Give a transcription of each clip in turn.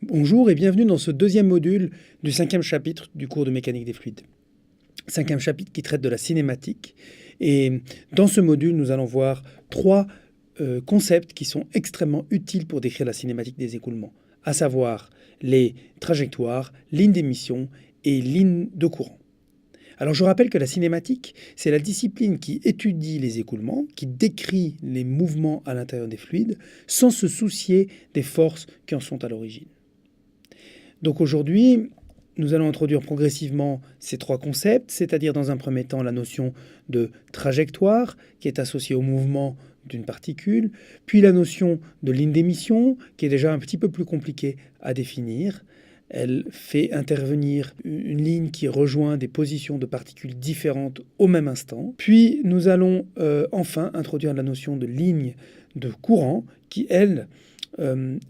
Bonjour et bienvenue dans ce deuxième module du 5e chapitre du cours de mécanique des fluides. 5e chapitre qui traite de la cinématique. Et dans ce module, nous allons voir trois concepts qui sont extrêmement utiles pour décrire la cinématique des écoulements, à savoir les trajectoires, lignes d'émission et lignes de courant. Alors je rappelle que la cinématique, c'est la discipline qui étudie les écoulements, qui décrit les mouvements à l'intérieur des fluides, sans se soucier des forces qui en sont à l'origine. Donc aujourd'hui, nous allons introduire progressivement ces trois concepts, c'est-à-dire dans un premier temps la notion de trajectoire qui est associée au mouvement d'une particule, puis la notion de ligne d'émission qui est déjà un petit peu plus compliquée à définir. Elle fait intervenir une ligne qui rejoint des positions de particules différentes au même instant. Puis nous allons enfin introduire la notion de ligne de courant qui, elle,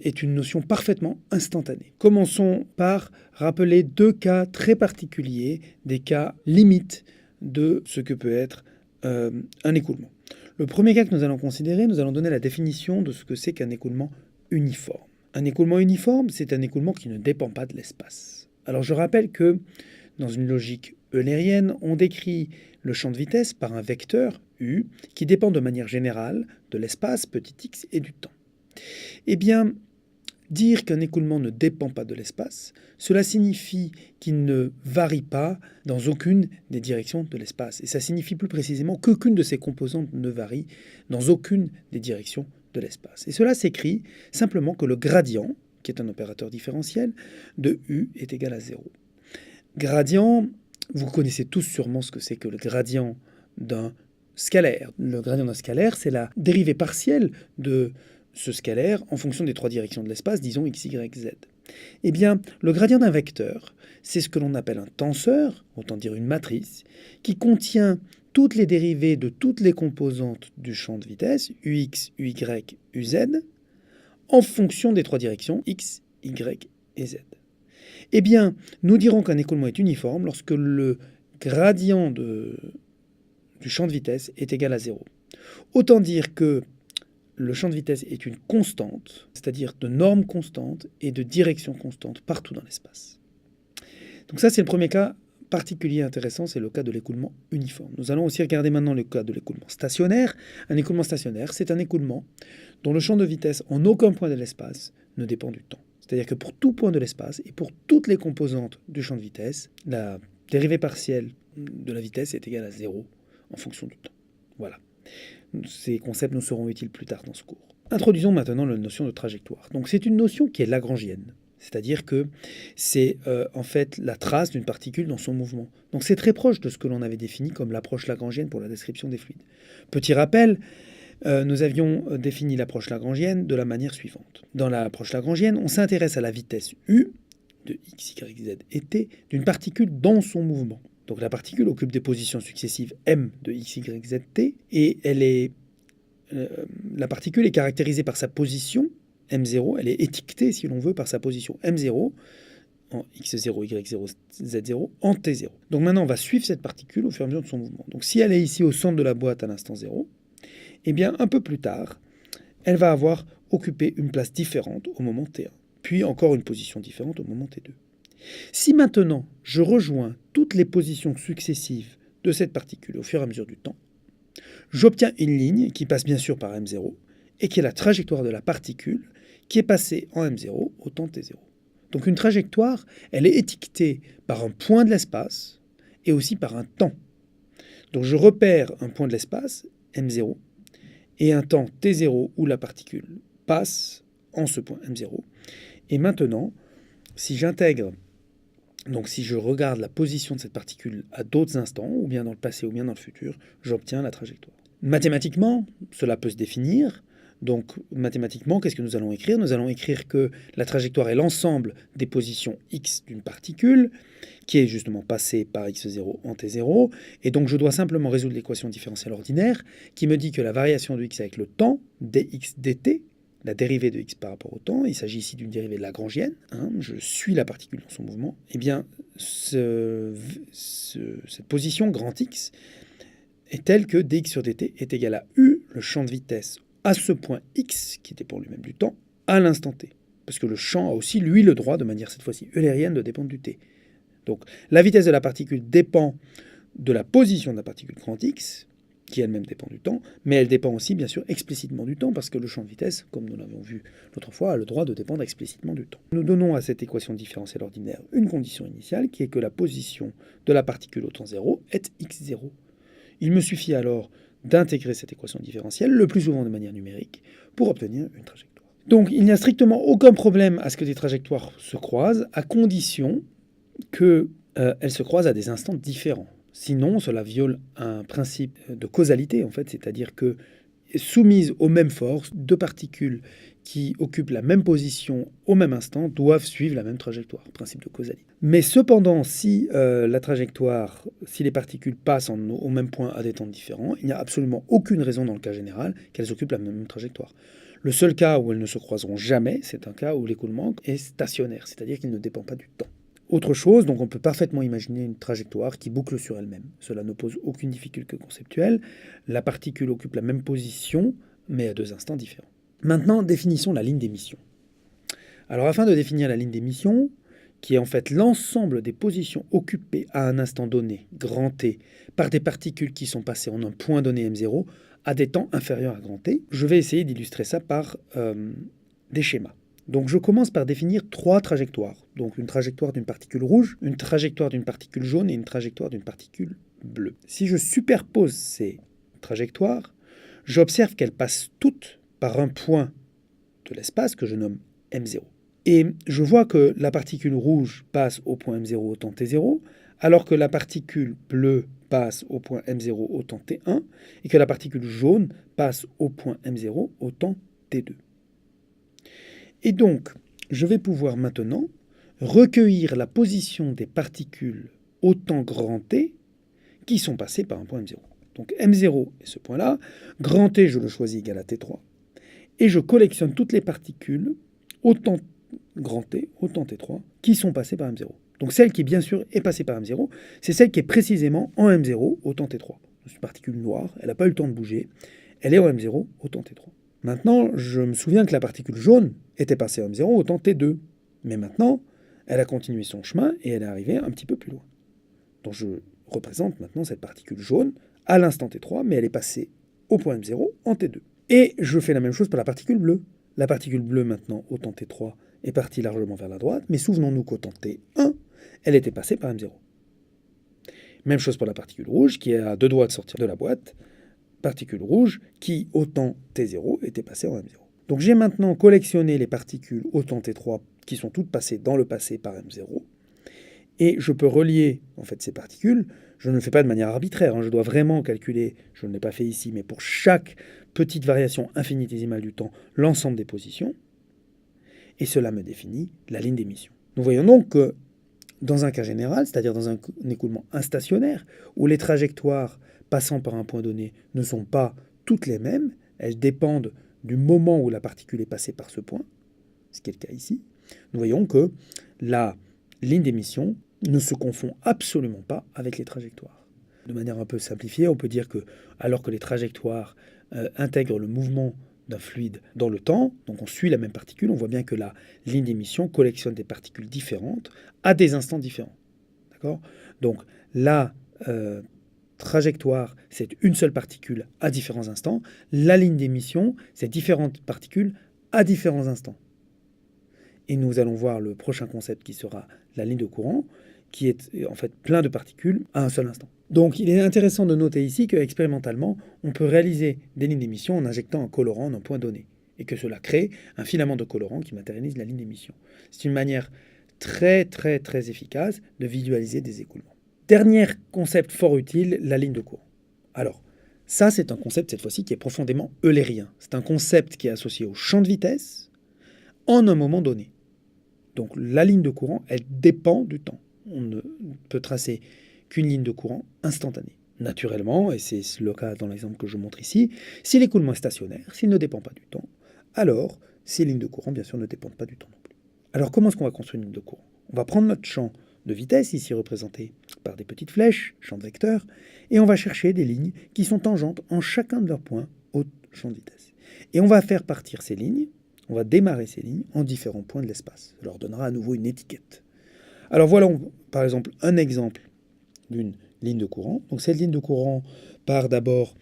est une notion parfaitement instantanée. Commençons par rappeler deux cas très particuliers, des cas limites de ce que peut être un écoulement. Le premier cas que nous allons considérer, nous allons donner la définition de ce que c'est qu'un écoulement uniforme. Un écoulement uniforme, c'est un écoulement qui ne dépend pas de l'espace. Alors je rappelle que dans une logique eulérienne, on décrit le champ de vitesse par un vecteur U qui dépend de manière générale de l'espace petit x et du temps. Eh bien, dire qu'un écoulement ne dépend pas de l'espace, cela signifie qu'il ne varie pas dans aucune des directions de l'espace. Et ça signifie plus précisément qu'aucune de ses composantes ne varie dans aucune des directions de l'espace. Et cela s'écrit simplement que le gradient, qui est un opérateur différentiel, de U est égal à 0. Gradient, vous connaissez tous sûrement ce que c'est que le gradient d'un scalaire. Le gradient d'un scalaire, c'est la dérivée partielle de ce scalaire en fonction des trois directions de l'espace, disons x, y, z. Eh bien, le gradient d'un vecteur, c'est ce que l'on appelle un tenseur, autant dire une matrice, qui contient toutes les dérivées de toutes les composantes du champ de vitesse, ux, uy, uz, en fonction des trois directions x, y et z. Eh bien, nous dirons qu'un écoulement est uniforme lorsque le gradient du champ de vitesse est égal à 0. Autant dire que le champ de vitesse est une constante, c'est-à-dire de normes constantes et de direction constante partout dans l'espace. Donc ça, c'est le premier cas particulier intéressant, c'est le cas de l'écoulement uniforme. Nous allons aussi regarder maintenant le cas de l'écoulement stationnaire. Un écoulement stationnaire, c'est un écoulement dont le champ de vitesse en aucun point de l'espace ne dépend du temps. C'est-à-dire que pour tout point de l'espace et pour toutes les composantes du champ de vitesse, la dérivée partielle de la vitesse est égale à 0 en fonction du temps. Voilà. Ces concepts nous seront utiles plus tard dans ce cours. Introduisons maintenant la notion de trajectoire. Donc c'est une notion qui est lagrangienne, c'est-à-dire que c'est en fait la trace d'une particule dans son mouvement. Donc c'est très proche de ce que l'on avait défini comme l'approche lagrangienne pour la description des fluides. Petit rappel, nous avions défini l'approche lagrangienne de la manière suivante. Dans l'approche lagrangienne, on s'intéresse à la vitesse u de x, y, z et t d'une particule dans son mouvement. Donc la particule occupe des positions successives m de x, y, z, t, et la particule est caractérisée par sa position m0, elle est étiquetée, si l'on veut, par sa position m0, en x0, y0, z0, en t0. Donc maintenant, on va suivre cette particule au fur et à mesure de son mouvement. Donc si elle est ici au centre de la boîte à l'instant 0, eh bien un peu plus tard, elle va avoir occupé une place différente au moment t1, puis encore une position différente au moment t2. Si maintenant je rejoins toutes les positions successives de cette particule au fur et à mesure du temps, j'obtiens une ligne qui passe bien sûr par M0 et qui est la trajectoire de la particule qui est passée en M0 au temps T0. Donc une trajectoire, elle est étiquetée par un point de l'espace et aussi par un temps. Donc je repère un point de l'espace, M0, et un temps T0 où la particule passe en ce point M0. Et maintenant, si j'intègre donc si je regarde la position de cette particule à d'autres instants, ou bien dans le passé ou bien dans le futur, j'obtiens la trajectoire. Mathématiquement, cela peut se définir. Donc mathématiquement, qu'est-ce que nous allons écrire? Nous allons écrire que la trajectoire est l'ensemble des positions x d'une particule, qui est justement passée par x0 en t0. Et donc je dois simplement résoudre l'équation différentielle ordinaire, qui me dit que la variation de x avec le temps, dx dt, la dérivée de x par rapport au temps, il s'agit ici d'une dérivée lagrangienne, je suis la particule dans son mouvement, eh bien cette position grand X est telle que dx sur dt est égal à u, le champ de vitesse, à ce point x, qui dépend lui-même du temps, à l'instant t. parce que le champ a aussi, lui, le droit, de manière cette fois-ci eulérienne, de dépendre du t. Donc la vitesse de la particule dépend de la position de la particule grand X, qui elle-même dépend du temps, mais elle dépend aussi, bien sûr, explicitement du temps, parce que le champ de vitesse, comme nous l'avons vu l'autre fois, a le droit de dépendre explicitement du temps. Nous donnons à cette équation différentielle ordinaire une condition initiale, qui est que la position de la particule au temps 0 est x0. Il me suffit alors d'intégrer cette équation différentielle, le plus souvent de manière numérique, pour obtenir une trajectoire. Donc il n'y a strictement aucun problème à ce que des trajectoires se croisent, à condition qu'elles se croisent à des instants différents. Sinon, cela viole un principe de causalité, en fait, c'est-à-dire que, soumises aux mêmes forces, deux particules qui occupent la même position au même instant doivent suivre la même trajectoire, principe de causalité. Mais cependant, si la trajectoire, si les particules passent au même point à des temps différents, il n'y a absolument aucune raison dans le cas général qu'elles occupent la même trajectoire. Le seul cas où elles ne se croiseront jamais, c'est un cas où l'écoulement est stationnaire, c'est-à-dire qu'il ne dépend pas du temps. Autre chose, donc on peut parfaitement imaginer une trajectoire qui boucle sur elle-même. Cela ne pose aucune difficulté conceptuelle. La particule occupe la même position, mais à deux instants différents. Maintenant, définissons la ligne d'émission. Alors afin de définir la ligne d'émission, qui est en fait l'ensemble des positions occupées à un instant donné, grand T, par des particules qui sont passées en un point donné M0 à des temps inférieurs à grand T, je vais essayer d'illustrer ça par des schémas. Donc je commence par définir trois trajectoires. Donc une trajectoire d'une particule rouge, une trajectoire d'une particule jaune et une trajectoire d'une particule bleue. Si je superpose ces trajectoires, j'observe qu'elles passent toutes par un point de l'espace que je nomme M0. Et je vois que la particule rouge passe au point M0 au temps T0, alors que la particule bleue passe au point M0 au temps T1, et que la particule jaune passe au point M0 au temps T2. Et donc, je vais pouvoir maintenant recueillir la position des particules au temps grand T qui sont passées par un point M0. Donc M0 est ce point-là, grand T, je le choisis égal à T3, et je collectionne toutes les particules au temps grand T, au temps T3, qui sont passées par M0. Donc celle qui, bien sûr, est passée par M0, c'est celle qui est précisément en M0 au temps T3. C'est une particule noire, elle n'a pas eu le temps de bouger, elle est en M0 au temps T3. Maintenant, je me souviens que la particule jaune était passée en M0 au temps T2. Mais maintenant, elle a continué son chemin et elle est arrivée un petit peu plus loin. Donc je représente maintenant cette particule jaune à l'instant T3, mais elle est passée au point M0 en T2. Et je fais la même chose pour la particule bleue. La particule bleue maintenant au temps T3 est partie largement vers la droite, mais souvenons-nous qu'au temps T1, elle était passée par M0. Même chose pour la particule rouge qui est à deux doigts de sortir de la boîte. Particule rouge qui, au temps T0, était passée en M0. Donc j'ai maintenant collectionné les particules au temps T3 qui sont toutes passées dans le passé par M0, et je peux relier en fait ces particules. Je ne le fais pas de manière arbitraire, je dois vraiment calculer, je ne l'ai pas fait ici, mais pour chaque petite variation infinitésimale du temps, l'ensemble des positions, et cela me définit la ligne d'émission. Nous voyons donc que dans un cas général, c'est-à-dire dans un écoulement instationnaire, où les trajectoires passant par un point donné ne sont pas toutes les mêmes, elles dépendent du moment où la particule est passée par ce point, ce qui est le cas ici, nous voyons que la ligne d'émission ne se confond absolument pas avec les trajectoires. De manière un peu simplifiée, on peut dire que alors que les trajectoires intègrent le mouvement d'un fluide dans le temps, donc on suit la même particule, on voit bien que la ligne d'émission collectionne des particules différentes à des instants différents. D'accord ? Donc la trajectoire, c'est une seule particule à différents instants. La ligne d'émission, c'est différentes particules à différents instants. Et nous allons voir le prochain concept qui sera la ligne de courant, qui est en fait plein de particules à un seul instant. Donc il est intéressant de noter ici qu'expérimentalement, on peut réaliser des lignes d'émission en injectant un colorant d'un point donné, et que cela crée un filament de colorant qui matérialise la ligne d'émission. C'est une manière très efficace de visualiser des écoulements. Dernier concept fort utile, la ligne de courant. Alors, ça c'est un concept cette fois-ci qui est profondément eulérien. C'est un concept qui est associé au champ de vitesse en un moment donné. Donc la ligne de courant, elle dépend du temps. On ne peut tracer qu'une ligne de courant instantanée. Naturellement, et c'est le cas dans l'exemple que je montre ici, si l'écoulement est stationnaire, s'il ne dépend pas du temps, alors ces lignes de courant, bien sûr, ne dépendent pas du temps non plus. Alors comment est-ce qu'on va construire une ligne de courant ? On va prendre notre champ de vitesse, ici représenté par des petites flèches, champ de vecteurs, et on va chercher des lignes qui sont tangentes en chacun de leurs points au champ de vitesse. Et on va faire partir ces lignes on va démarrer ces lignes en différents points de l'espace. Ça leur donnera à nouveau une étiquette. Alors voilà, par exemple, un exemple d'une ligne de courant. Donc cette ligne de courant part d'abord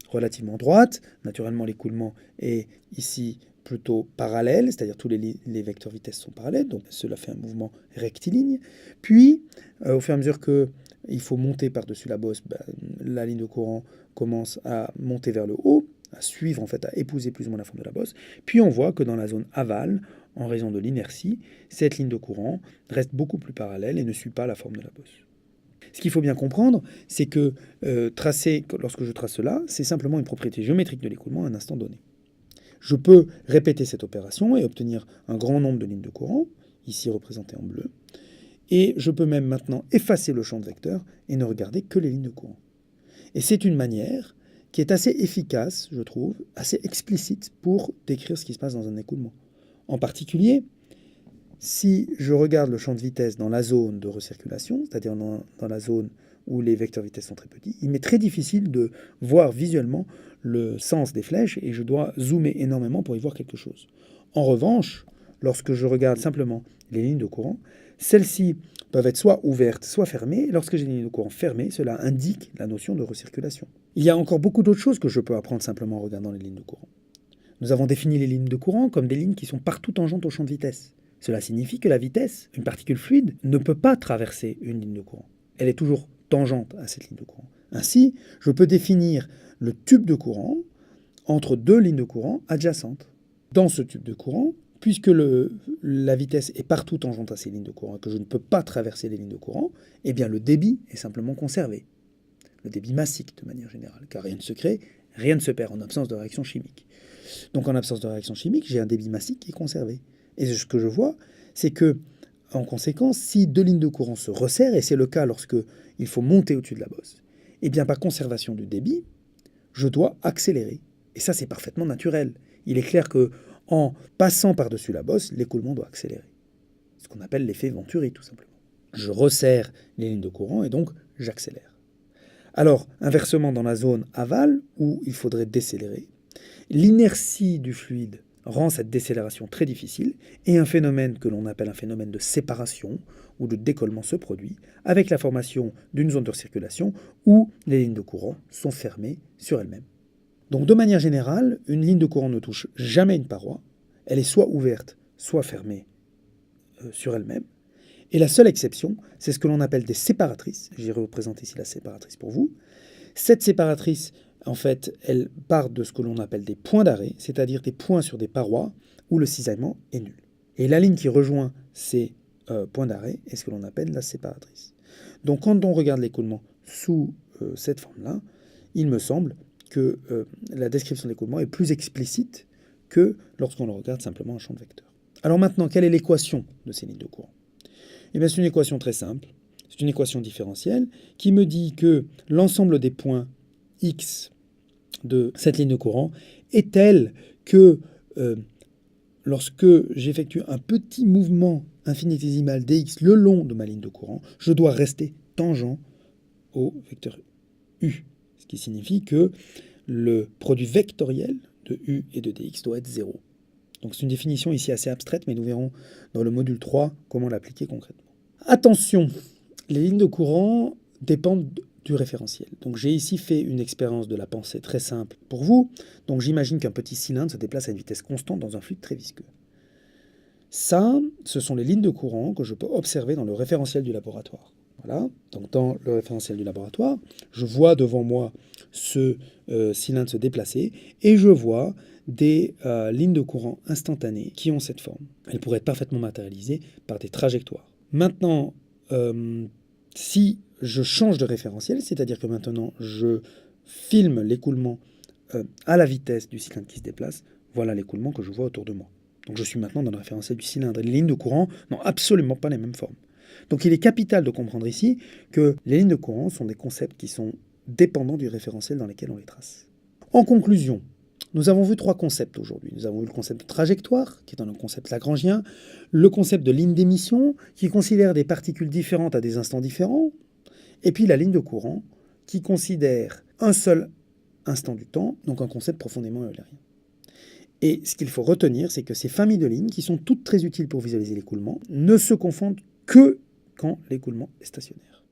relativement droite. Naturellement, l'écoulement est ici plutôt parallèle, c'est-à-dire tous les vecteurs vitesse sont parallèles, donc cela fait un mouvement rectiligne. Puis, au fur et à mesure qu'il faut monter par-dessus la bosse, la ligne de courant commence à monter vers le haut, à suivre, en fait, à épouser plus ou moins la forme de la bosse. Puis on voit que dans la zone aval, en raison de l'inertie, cette ligne de courant reste beaucoup plus parallèle et ne suit pas la forme de la bosse. Ce qu'il faut bien comprendre, c'est que lorsque je trace cela, c'est simplement une propriété géométrique de l'écoulement à un instant donné. Je peux répéter cette opération et obtenir un grand nombre de lignes de courant, ici représentées en bleu, et je peux même maintenant effacer le champ de vecteurs et ne regarder que les lignes de courant. Et c'est une manière qui est assez efficace, je trouve, assez explicite pour décrire ce qui se passe dans un écoulement. En particulier, si je regarde le champ de vitesse dans la zone de recirculation, c'est-à-dire dans la zone où les vecteurs vitesse sont très petits, il m'est très difficile de voir visuellement le sens des flèches et je dois zoomer énormément pour y voir quelque chose. En revanche, lorsque je regarde simplement les lignes de courant, celles-ci peuvent être soit ouvertes, soit fermées. Lorsque j'ai des lignes de courant fermées, cela indique la notion de recirculation. Il y a encore beaucoup d'autres choses que je peux apprendre simplement en regardant les lignes de courant. Nous avons défini les lignes de courant comme des lignes qui sont partout tangentes au champ de vitesse. Cela signifie que la vitesse, une particule fluide, ne peut pas traverser une ligne de courant. Elle est toujours tangente à cette ligne de courant. Ainsi, je peux définir le tube de courant entre deux lignes de courant adjacentes. Dans ce tube de courant, puisque la vitesse est partout tangente à ces lignes de courant et que je ne peux pas traverser les lignes de courant, eh bien le débit est simplement conservé. Le débit massique de manière générale, car rien ne se crée, rien ne se perd en absence de réaction chimique. Donc en absence de réaction chimique, j'ai un débit massique qui est conservé. Et ce que je vois, c'est que, en conséquence, si deux lignes de courant se resserrent, et c'est le cas lorsque il faut monter au-dessus de la bosse, eh bien par conservation du débit, je dois accélérer. Et ça, c'est parfaitement naturel. Il est clair que en passant par-dessus la bosse, l'écoulement doit accélérer. Ce qu'on appelle l'effet Venturi, tout simplement. Je resserre les lignes de courant et donc j'accélère. Alors, inversement, dans la zone aval, où il faudrait décélérer, l'inertie du fluide rend cette décélération très difficile et un phénomène que l'on appelle un phénomène de séparation ou de décollement se produit avec la formation d'une zone de recirculation où les lignes de courant sont fermées sur elles-mêmes. Donc de manière générale, une ligne de courant ne touche jamais une paroi, elle est soit ouverte, soit fermée sur elle-même. Et la seule exception, c'est ce que l'on appelle des séparatrices. J'ai représenté ici la séparatrice pour vous. Cette séparatrice, en fait, elle part de ce que l'on appelle des points d'arrêt, c'est-à-dire des points sur des parois où le cisaillement est nul. Et la ligne qui rejoint ces points d'arrêt est ce que l'on appelle la séparatrice. Donc quand on regarde l'écoulement sous cette forme-là, il me semble que la description de l'écoulement est plus explicite que lorsqu'on le regarde simplement en champ de vecteurs. Alors maintenant, quelle est l'équation de ces lignes de courant ? Eh bien, c'est une équation très simple. C'est une équation différentielle qui me dit que l'ensemble des points x de cette ligne de courant est tel que lorsque j'effectue un petit mouvement infinitésimal dx le long de ma ligne de courant, je dois rester tangent au vecteur u. Ce qui signifie que le produit vectoriel de u et de dx doit être 0. Donc c'est une définition ici assez abstraite, mais nous verrons dans le module 3 comment l'appliquer concrètement. Attention, les lignes de courant dépendent du référentiel. Donc j'ai ici fait une expérience de la pensée très simple pour vous. Donc j'imagine qu'un petit cylindre se déplace à une vitesse constante dans un fluide très visqueux. Ça, ce sont les lignes de courant que je peux observer dans le référentiel du laboratoire. Voilà. Donc dans le référentiel du laboratoire, je vois devant moi ce cylindre se déplacer et je vois des lignes de courant instantanées qui ont cette forme. Elles pourraient être parfaitement matérialisées par des trajectoires. Maintenant, si je change de référentiel, c'est-à-dire que maintenant je filme l'écoulement à la vitesse du cylindre qui se déplace, voilà l'écoulement que je vois autour de moi. Donc je suis maintenant dans le référentiel du cylindre. Et les lignes de courant n'ont absolument pas les mêmes formes. Donc il est capital de comprendre ici que les lignes de courant sont des concepts qui sont dépendants du référentiel dans lequel on les trace. En conclusion, nous avons vu 3 concepts aujourd'hui. Nous avons vu le concept de trajectoire, qui est un concept lagrangien, le concept de ligne d'émission, qui considère des particules différentes à des instants différents, et puis la ligne de courant, qui considère un seul instant du temps, donc un concept profondément eulérien. Et ce qu'il faut retenir, c'est que ces familles de lignes, qui sont toutes très utiles pour visualiser l'écoulement, ne se confondent que quand l'écoulement est stationnaire.